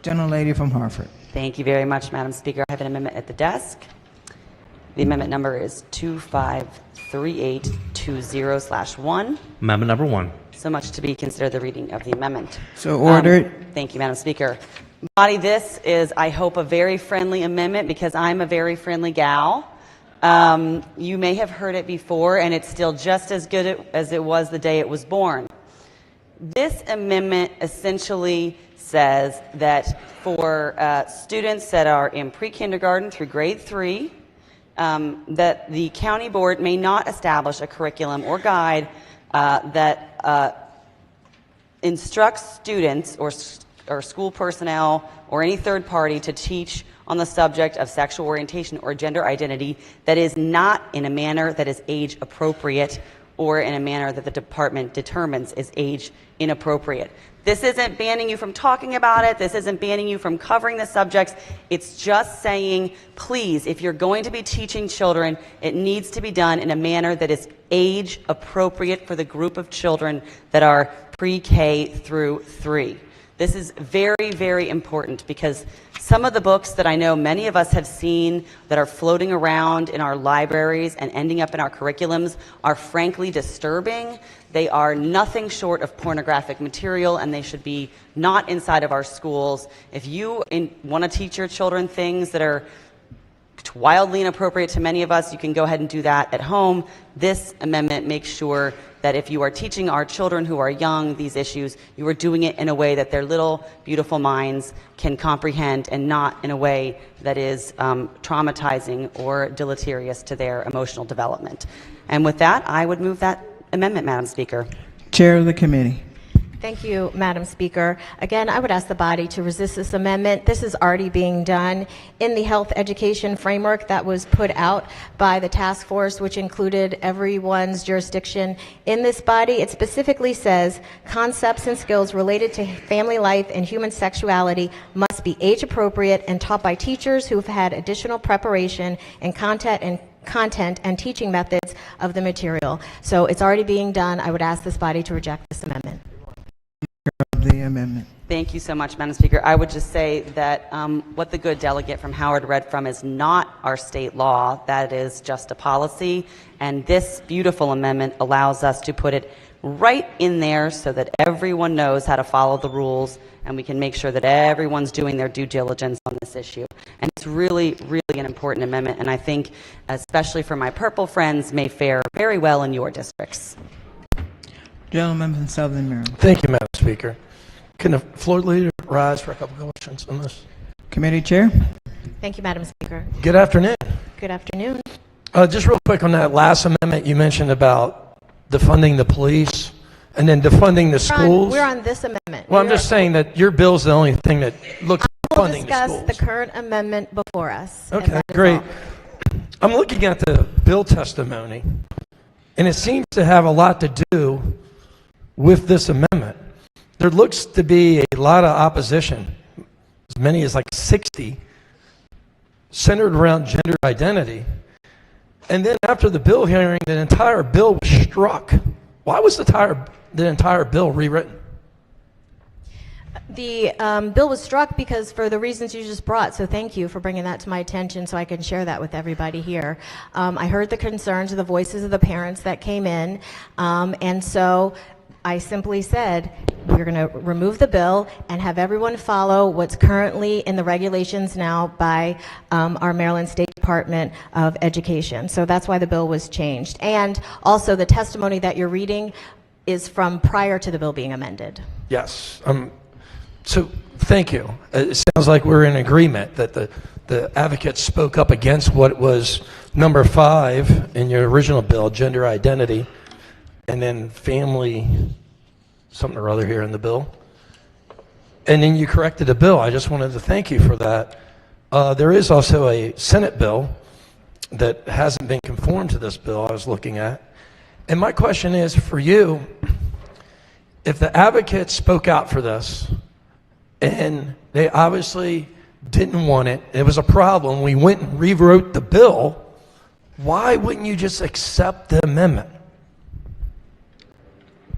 Gentlelady from Hartford. Thank you very much, Madam Speaker. I have an amendment at the desk. The amendment number is 253820/1. Amendment number 1. So much to be considered the reading of the amendment. So ordered. Thank you, Madam Speaker. Body, this is, I hope, a very friendly amendment because I'm a very friendly gal. You may have heard it before, and it's still just as good as it was the day it was born. This amendment essentially says that for students that are in pre-kindergarten through grade 3, that the county board may not establish a curriculum or guide that instructs students or school personnel or any third party to teach on the subject of sexual orientation or gender identity that is not in a manner that is age appropriate or in a manner that the department determines is age inappropriate. This isn't banning you from talking about it. This isn't banning you from covering the subjects. It's just saying, please, if you're going to be teaching children, it needs to be done in a manner that is age appropriate for the group of children that are pre-K through 3. This is very, very important because some of the books that I know many of us have seen that are floating around in our libraries and ending up in our curriculums are frankly disturbing. They are nothing short of pornographic material, and they should be not inside of our schools. If you want to teach your children things that are wildly inappropriate to many of us, you can go ahead and do that at home. This amendment makes sure that if you are teaching our children who are young these issues, you are doing it in a way that their little, beautiful minds can comprehend and not in a way that is traumatizing or deleterious to their emotional development. And with that, I would move that amendment, Madam Speaker. Chair of the committee. Thank you, Madam Speaker. Again, I would ask the body to resist this amendment. This is already being done in the health education framework that was put out by the task force, which included everyone's jurisdiction in this body. It specifically says concepts and skills related to family life and human sexuality must be age appropriate and taught by teachers who have had additional preparation and content and teaching methods of the material. So it's already being done. I would ask this body to reject this amendment. The amendment. Thank you so much, Madam Speaker. I would just say that what the good delegate from Howard read from is not our state law. That is just a policy. And this beautiful amendment allows us to put it right in there so that everyone knows how to follow the rules and we can make sure that everyone's doing their due diligence on this issue. And it's really, really an important amendment. And I think, especially for my purple friends, may fare very well in your districts. Gentleman from Southern Maryland. Thank you, Madam Speaker. Can the floor leader rise for a couple of questions on this? Committee chair. Thank you, Madam Speaker. Good afternoon. Good afternoon. Just real quick on that last amendment you mentioned about defunding the police and then defunding the schools. We're on this amendment. Well, I'm just saying that your bill is the only thing that looks at funding the We'll schools. discuss the current amendment before us. and Okay, that is great. all. I'm looking at the bill testimony, and it seems to have a lot to do with this amendment. There looks to be a lot of opposition, as many as like 60, centered around gender identity. And then after the bill hearing, the entire bill was struck. Why was the entire bill rewritten? The bill was struck because for the reasons you just brought, so thank you for bringing that to my attention so I can share that with everybody here. I heard the concerns of the voices of the parents that came in, and so I simply said, we're going to remove the bill and have everyone follow what's currently in the regulations now by our Maryland State Department of Education. So that's why the bill was changed. And also the testimony that you're reading is from prior to the bill being amended. Yes. So thank you. It sounds like we're in agreement that the advocates spoke up against what was number 5 in your original bill, gender identity, and then family something or other here in the bill. And then you corrected the bill. I just wanted to thank you for that. There is also a Senate bill that hasn't been conformed to this bill I was looking at. And my question is for you, if the advocates spoke out for this and they obviously didn't want it, it was a problem, we went and rewrote the bill, why wouldn't you just accept the amendment?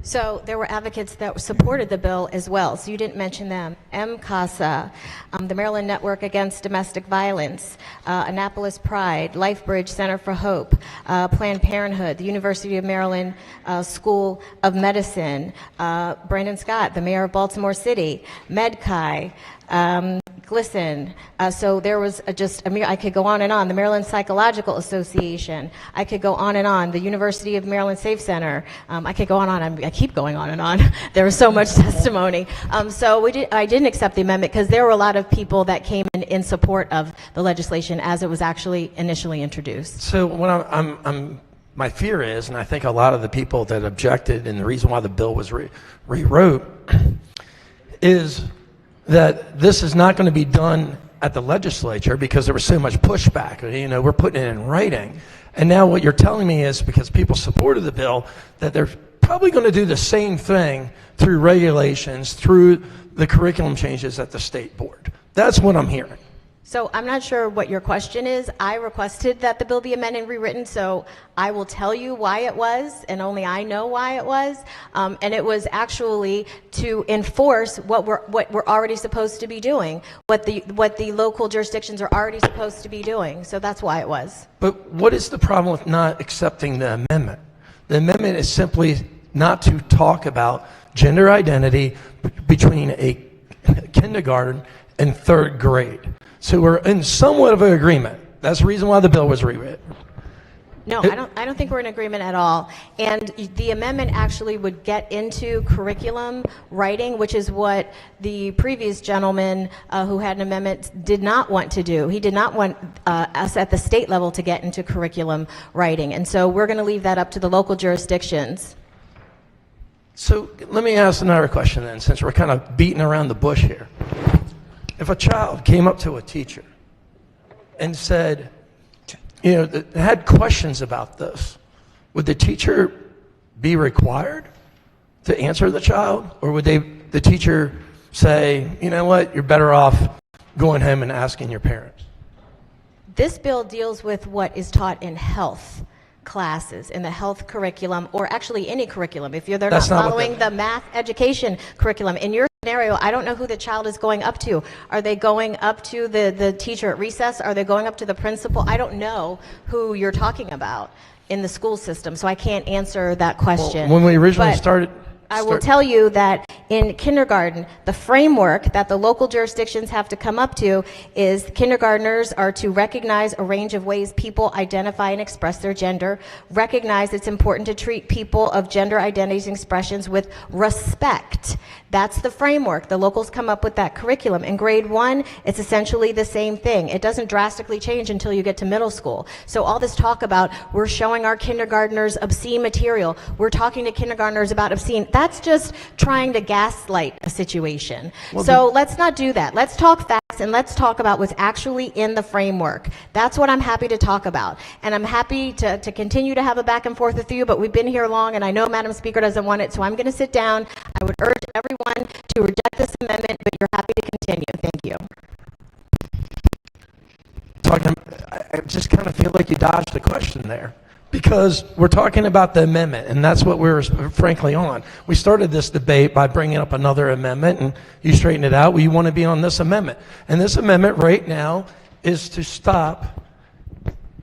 So there were advocates that supported the bill as well, so you didn't mention them. MCASA, the Maryland Network Against Domestic Violence, Annapolis Pride, LifeBridge Center for Hope, Planned Parenthood, the University of Maryland School of Medicine, Brandon Scott, the mayor of Baltimore City, MedChi, Glisten. So there was I could go on and on. The Maryland Psychological Association. I could go on and on. The University of Maryland Safe Center. I could go on and on. I keep going on and on. There was so much testimony. So I didn't accept the amendment because there were a lot of people that came in support of the legislation as it was actually initially introduced. So what my fear is, and I think a lot of the people that objected, and the reason why the bill was rewrote, is that this is not going to be done at the legislature because there was so much pushback. You know, we're putting it in writing. And now what you're telling me is, because people supported the bill, that they're probably going to do the same thing through regulations, through the curriculum changes at the state board. That's what I'm hearing. So I'm not sure what your question is. I requested that the bill be amended and rewritten, so I will tell you why it was, and only I know why it was. And it was actually to enforce what we're already supposed to be doing, what the local jurisdictions are already supposed to be doing. So that's why it was. But what is the problem with not accepting the amendment? The amendment is simply not to talk about gender identity between a kindergarten and third grade. So we're in somewhat of an agreement. That's the reason why the bill was rewritten. No, I don't think we're in agreement at all. And the amendment actually would get into curriculum writing, which is what the previous gentleman who had an amendment did not want to do. He did not want us at the state level to get into curriculum writing. And so we're going to leave that up to the local jurisdictions. So let me ask another question then, since we're kind of beating around the bush here. If a child came up to a teacher and said, you know, had questions about this, would the teacher be required to answer the child? Or would the teacher say, you know what, you're better off going home and asking your parents? This bill deals with what is taught in health classes, in the health curriculum, or actually any curriculum. If they're not following the math education curriculum. In your scenario, I don't know who the child is going up to. Are they going up to the teacher at recess? Are they going up to the principal? I don't know who you're talking about in the school system, so I can't answer that question. Well, when we originally started... I will tell you that in kindergarten, the framework that the local jurisdictions have to come up to is kindergartners are to recognize a range of ways people identify and express their gender, recognize it's important to treat people of gender identities and expressions with respect. That's the framework. The locals come up with that curriculum. In grade 1, it's essentially the same thing. It doesn't drastically change until you get to middle school. So all this talk about we're showing our kindergartners obscene material, we're talking to kindergartners about obscene, that's just trying to gaslight a situation. So let's not do that. Let's talk facts and let's talk about what's actually in the framework. That's what I'm happy to talk about. And I'm happy to continue to have a back and forth with you, but we've been here long and I know Madam Speaker doesn't want it, so I'm going to sit down. I would urge everyone to reject this amendment, but you're happy to continue. Thank you. I just kind of feel like you dodged the question there, because we're talking about the amendment, and that's what we're frankly on. We started this debate by bringing up another amendment, and you straightened it out. Well, you want to be on this amendment. And this amendment right now is to stop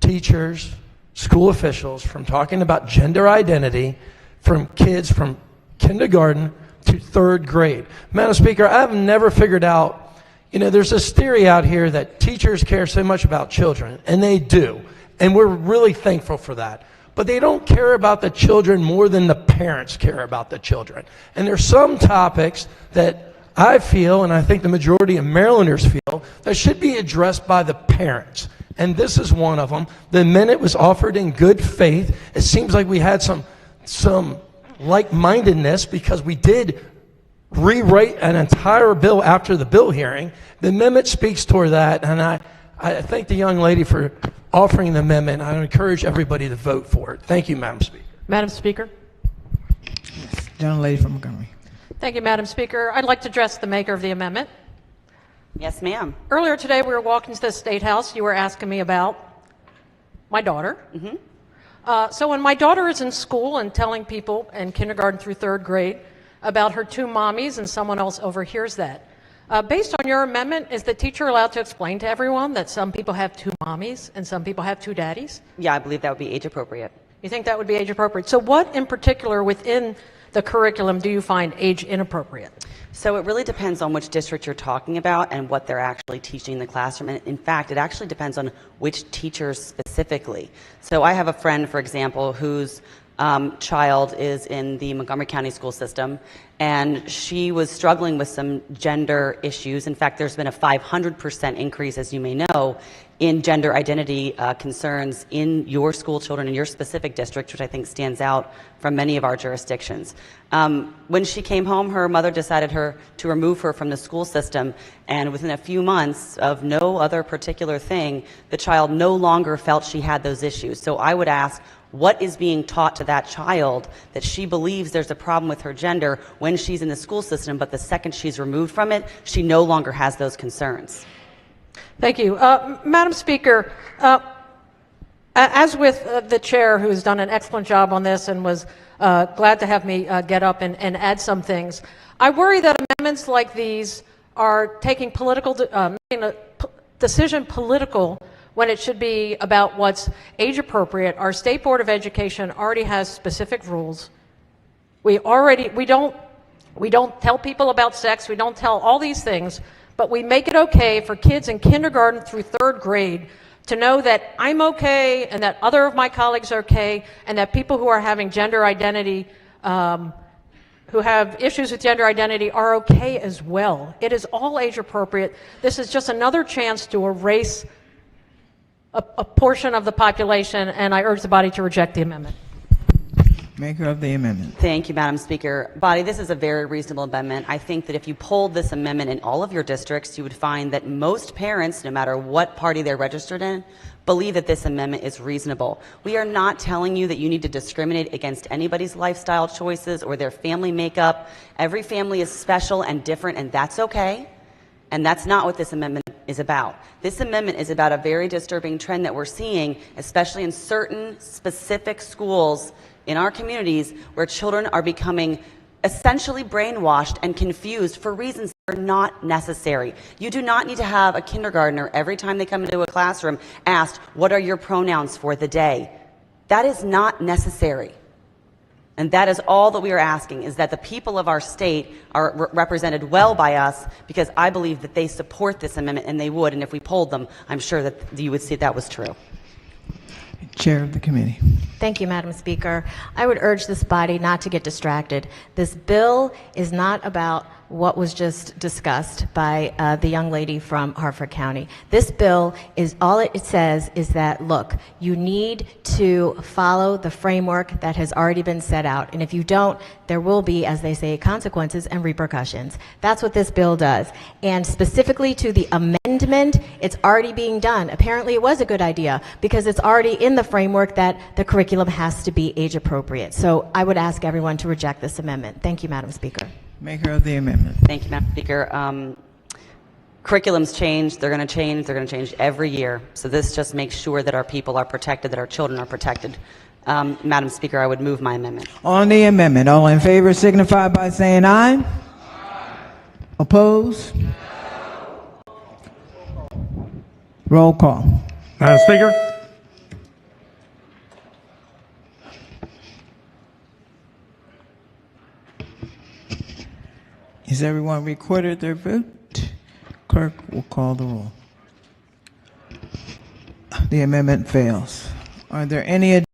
teachers, school officials from talking about gender identity from kids from kindergarten to third grade. Madam Speaker, I've never figured out, you know, there's this theory out here that teachers care so much about children, and they do. And we're really thankful for that. But they don't care about the children more than the parents care about the children. And there's some topics that I feel, and I think the majority of Marylanders feel, that should be addressed by the parents. And this is one of them. The amendment was offered in good faith. It seems like we had some like-mindedness, because we did rewrite an entire bill after the bill hearing. The amendment speaks toward that, and I thank the young lady for offering the amendment. I encourage everybody to vote for it. Thank you, Madam Speaker. Madam Speaker. Gentlelady from Montgomery. Thank you, Madam Speaker. I'd like to address the maker of the amendment. Yes, ma'am. Earlier today, we were walking to the State House. You were asking me about my daughter. So when my daughter is in school and telling people in kindergarten through third grade about her two mommies and someone else overhears that, based on your amendment, is the teacher allowed to explain to everyone that some people have two mommies and some people have two daddies? Yeah, I believe that would be age appropriate. You think that would be age appropriate? So what in particular within the curriculum do you find age inappropriate? So it really depends on which district you're talking about and what they're actually teaching in the classroom. And in fact, it actually depends on which teachers specifically. So I have a friend, for example, whose child is in the Montgomery County school system, and she was struggling with some gender issues. In fact, there's been a 500% increase, as you may know, in gender identity concerns in your school children in your specific district, which I think stands out from many of our jurisdictions. When she came home, her mother decided to remove her from the school system, and within a few months of no other particular thing, the child no longer felt she had those issues. So I would ask, what is being taught to that child that she believes there's a problem with her gender when she's in the school system, but the second she's removed from it, she no longer has those concerns? Thank you. Madam Speaker, as with the chair, who's done an excellent job on this and was glad to have me get up and add some things, I worry that amendments like these are taking making a decision political when it should be about what's age appropriate. Our State Board of Education already has specific rules. We don't tell people about sex, we don't tell all these things, but we make it okay for kids in kindergarten through third grade to know that I'm okay and that other of my colleagues are okay, and that people who are having gender identity, who have issues with gender identity are okay as well. It is all age appropriate. This is just another chance to erase a portion of the population, and I urge the body to reject the amendment. Maker of the amendment. Thank you, Madam Speaker. Body, this is a very reasonable amendment. I think that if you polled this amendment in all of your districts, you would find that most parents, no matter what party they're registered in, believe that this amendment is reasonable. We are not telling you that you need to discriminate against anybody's lifestyle choices or their family makeup. Every family is special and different, and that's okay. And that's not what this amendment is about. This amendment is about a very disturbing trend that we're seeing, especially in certain specific schools in our communities, where children are becoming essentially brainwashed and confused for reasons that are not necessary. You do not need to have a kindergartner every time they come into a classroom asked, "What are your pronouns for the day?" That is not necessary. And that is all that we are asking, is that the people of our state are represented well by us, because I believe that they support this amendment, and they would. And if we polled them, I'm sure that you would see that was true. Chair of the committee. Thank you, Madam Speaker. I would urge this body not to get distracted. This bill is not about what was just discussed by the young lady from Harford County. This bill is, all it says is that, look, you need to follow the framework that has already been set out. And if you don't, there will be, as they say, consequences and repercussions. That's what this bill does. And specifically to the amendment, it's already being done. Apparently it was a good idea because it's already in the framework that the curriculum has to be age appropriate. So I would ask everyone to reject this amendment. Thank you, Madam Speaker. Maker of the amendment. Thank you, Madam Speaker. Curriculums change. They're going to change. They're going to change every year. So this just makes sure that our people are protected, that our children are protected. Madam Speaker, I would move my amendment. On the amendment, all in favor signify by saying aye. Aye. Oppose? No. Roll call. Madam Speaker. Has everyone recorded their vote? Clerk will call the roll. The amendment fails. Are there any